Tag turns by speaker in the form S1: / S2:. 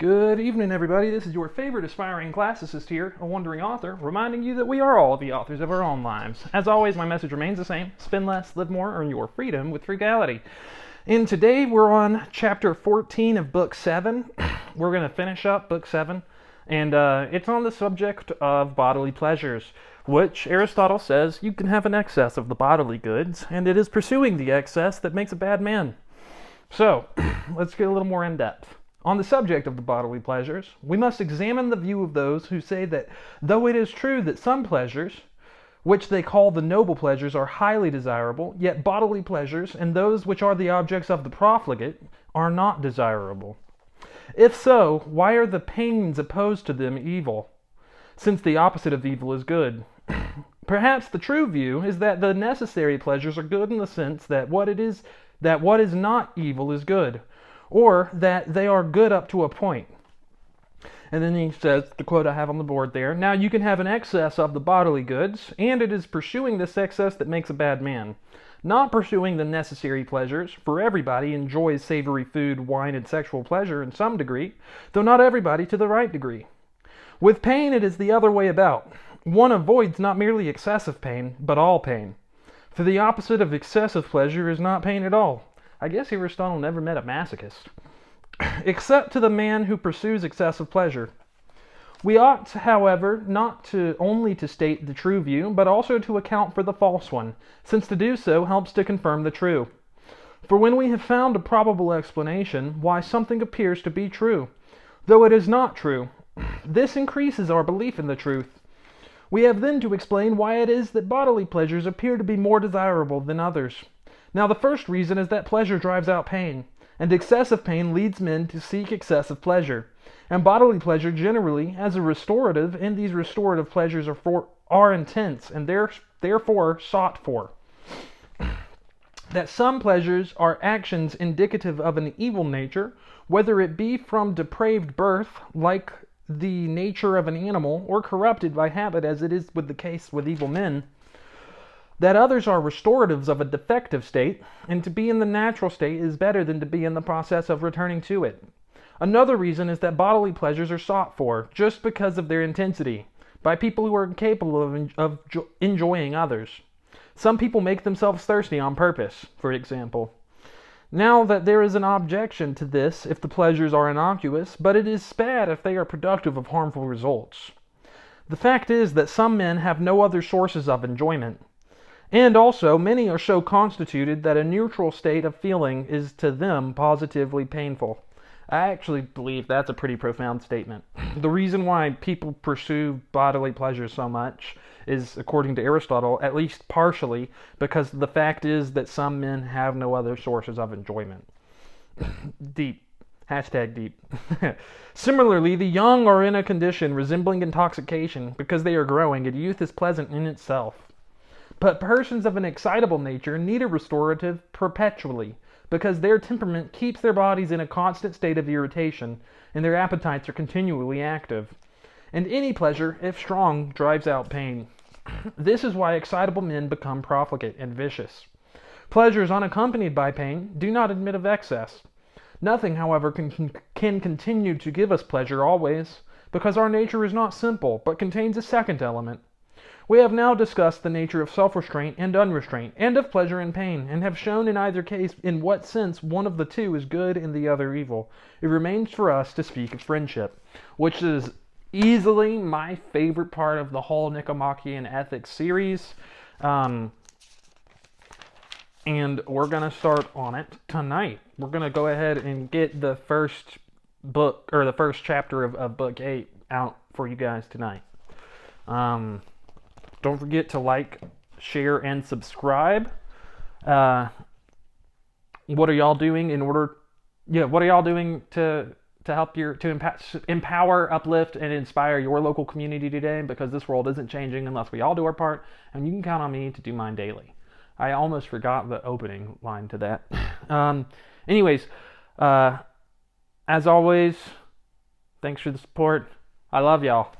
S1: Good evening, everybody. This is your favorite aspiring classicist here, a wandering author, reminding you that we are all the authors of our own lives. As always, my message remains the same. Spend less, live more, earn your freedom with frugality. And today we're on chapter 14 of book 7. We're going to finish up book 7, and it's on the subject of bodily pleasures, which Aristotle says you can have an excess of the bodily goods, and it is pursuing the excess that makes a bad man. So, let's get a little more in depth. On the subject of the bodily pleasures, we must examine the view of those who say that though it is true that some pleasures, which they call the noble pleasures, are highly desirable, yet bodily pleasures, and those which are the objects of the profligate, are not desirable. If so, why are the pains opposed to them evil, since the opposite of evil is good? Perhaps the true view is that the necessary pleasures are good in the sense that what is not evil is good, or that they are good up to a point. And then he says, the quote I have on the board there, now you can have an excess of the bodily goods, and it is pursuing this excess that makes a bad man. Not pursuing the necessary pleasures, for everybody enjoys savory food, wine, and sexual pleasure in some degree, though not everybody to the right degree. With pain it is the other way about. One avoids not merely excessive pain, but all pain. For the opposite of excessive pleasure is not pain at all. I guess Aristotle never met a masochist. Except to the man who pursues excessive pleasure. We ought, however, not only to state the true view, but also to account for the false one, since to do so helps to confirm the true. For when we have found a probable explanation why something appears to be true, though it is not true, this increases our belief in the truth. We have then to explain why it is that bodily pleasures appear to be more desirable than others. Now the first reason is that pleasure drives out pain, and excessive pain leads men to seek excessive pleasure, and bodily pleasure generally as a restorative, and these restorative pleasures are intense, and therefore sought for. That some pleasures are actions indicative of an evil nature, whether it be from depraved birth, like the nature of an animal, or corrupted by habit, as it is with the case with evil men. That others are restoratives of a defective state, and to be in the natural state is better than to be in the process of returning to it. Another reason is that bodily pleasures are sought for, just because of their intensity, by people who are incapable of enjoying others. Some people make themselves thirsty on purpose, for example. Now that there is an objection to this if the pleasures are innocuous, but it is bad if they are productive of harmful results. The fact is that some men have no other sources of enjoyment. And also, many are so constituted that a neutral state of feeling is to them positively painful. I actually believe that's a pretty profound statement. The reason why people pursue bodily pleasure so much is, according to Aristotle, at least partially, because the fact is that some men have no other sources of enjoyment. Deep. Hashtag deep. Similarly, the young are in a condition resembling intoxication because they are growing, and youth is pleasant in itself. But persons of an excitable nature need a restorative perpetually, because their temperament keeps their bodies in a constant state of irritation, and their appetites are continually active. And any pleasure, if strong, drives out pain. This is why excitable men become profligate and vicious. Pleasures unaccompanied by pain do not admit of excess. Nothing, however, can continue to give us pleasure always, because our nature is not simple, but contains a second element. We have now discussed the nature of self-restraint and unrestraint, and of pleasure and pain, and have shown in either case in what sense one of the two is good and the other evil. It remains for us to speak of friendship, which is easily my favorite part of the whole Nicomachean Ethics series. And we're going to start on it tonight. We're going to go ahead and get the first book, or the first chapter of book 8 out for you guys tonight. Don't forget to like, share, and subscribe. What are y'all doing what are y'all doing to help empower, uplift, and inspire your local community today? Because this world isn't changing unless we all do our part, and you can count on me to do mine daily. I almost forgot the opening line to that. Anyways, as always, thanks for the support. I love y'all.